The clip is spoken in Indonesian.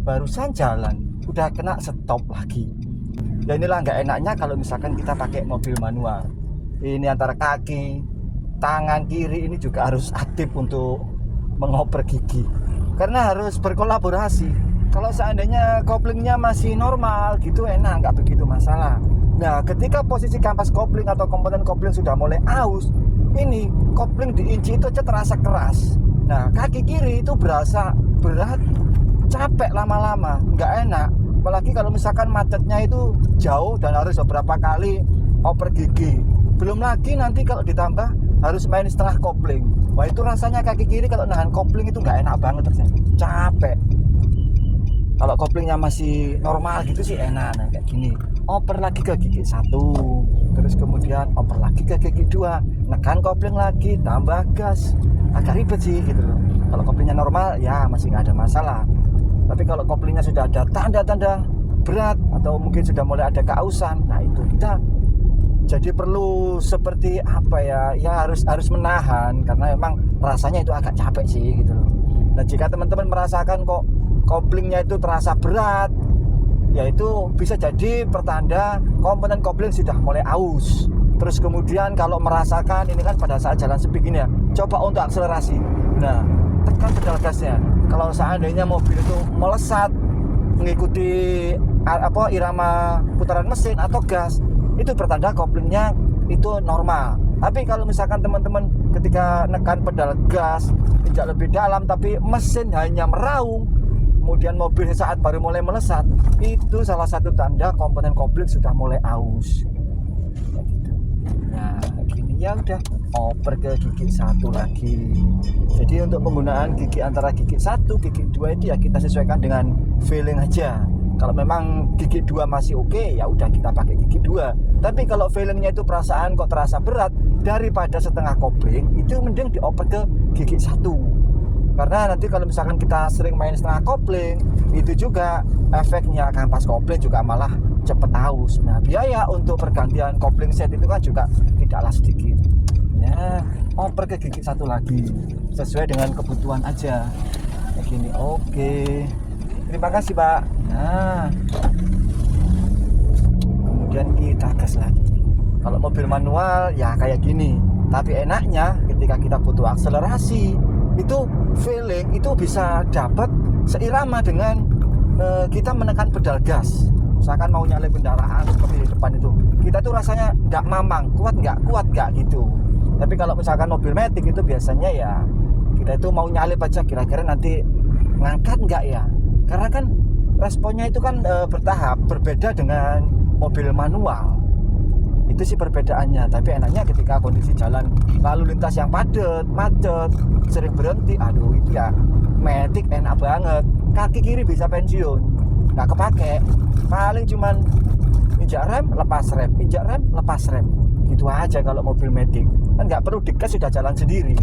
barusan jalan udah kena stop lagi. Ya inilah nggak enaknya kalau misalkan kita pakai mobil manual. Ini antara kaki, tangan kiri ini juga harus aktif untuk mengoper gigi, karena harus berkolaborasi. Kalau seandainya koplingnya masih normal gitu enak, nggak begitu masalah. Nah, ketika posisi kampas kopling atau komponen kopling sudah mulai aus, ini kopling diinci itu aja terasa keras. Nah, kaki kiri itu berasa berat, capek lama-lama, nggak enak. Apalagi kalau misalkan macetnya itu jauh dan harus beberapa kali oper gigi. Belum lagi nanti kalau ditambah harus main setelah kopling. Wah, itu rasanya kaki kiri kalau nahan kopling itu nggak enak banget rasanya. Capek. Kalau koplingnya masih normal gitu sih enak. Nah, kayak gini. Oper lagi ke gigi 1, terus kemudian oper lagi ke gigi 2, nekan kopling lagi, tambah gas. Agak ribet sih gitu loh. Kalau koplingnya normal ya masih nggak ada masalah. Tapi kalau koplingnya sudah ada tanda-tanda berat atau mungkin sudah mulai ada keausan, nah itu kita jadi perlu seperti apa ya? Ya harus menahan, karena memang rasanya itu agak capek sih gitu loh. Nah, jika teman-teman merasakan kok koplingnya itu terasa berat, ya itu bisa jadi pertanda komponen kopling sudah mulai aus. Terus kemudian kalau merasakan ini kan pada saat jalan sepi gini ya, coba untuk akselerasi. Nah, tekan pedal gasnya. Kalau seandainya mobil itu melesat mengikuti irama putaran mesin atau gas, itu pertanda koplingnya itu normal. Tapi kalau misalkan teman-teman ketika nekan pedal gas injak lebih dalam tapi mesin hanya meraung, kemudian mobil saat baru mulai melesat, itu salah satu tanda komponen kopling sudah mulai aus. Nah, gini ya udah oper ke gigi 1 lagi. Jadi untuk penggunaan gigi antara gigi 1, gigi 2 itu ya kita sesuaikan dengan feeling aja. Kalau memang gigi 2 masih oke, ya udah kita pakai gigi 2. Tapi kalau feelingnya itu perasaan kok terasa berat, daripada setengah kopling, itu mending dioper ke gigi 1. Karena nanti kalau misalkan kita sering main setengah kopling, itu juga efeknya kampas kopling juga malah cepet aus. Nah, biaya untuk pergantian kopling set itu kan juga tidaklah sedikit. Nah, oper ke gigi 1 lagi sesuai dengan kebutuhan aja kayak gini. Oke, terima kasih Pak. Nah, kemudian kita gas lagi. Kalau mobil manual ya kayak gini, tapi enaknya ketika kita butuh akselerasi, itu feeling itu bisa dapat seirama dengan kita menekan pedal gas. Misalkan mau nyalip kendaraan seperti di depan itu, kita tuh rasanya nggak mamang, kuat nggak gitu. Tapi kalau misalkan mobil matic itu biasanya ya kita itu mau nyalip aja, kira-kira nanti ngangkat nggak ya, karena kan responnya itu kan bertahap, berbeda dengan mobil manual. Itu sih perbedaannya. Tapi enaknya ketika kondisi jalan lalu lintas yang padat, macet, sering berhenti, aduh itu ya matic enak banget. Kaki kiri bisa pensiun, nggak kepake, paling cuman injak rem lepas rem, injak rem lepas rem, gitu aja. Kalau mobil matic kan nggak perlu digas, sudah jalan sendiri.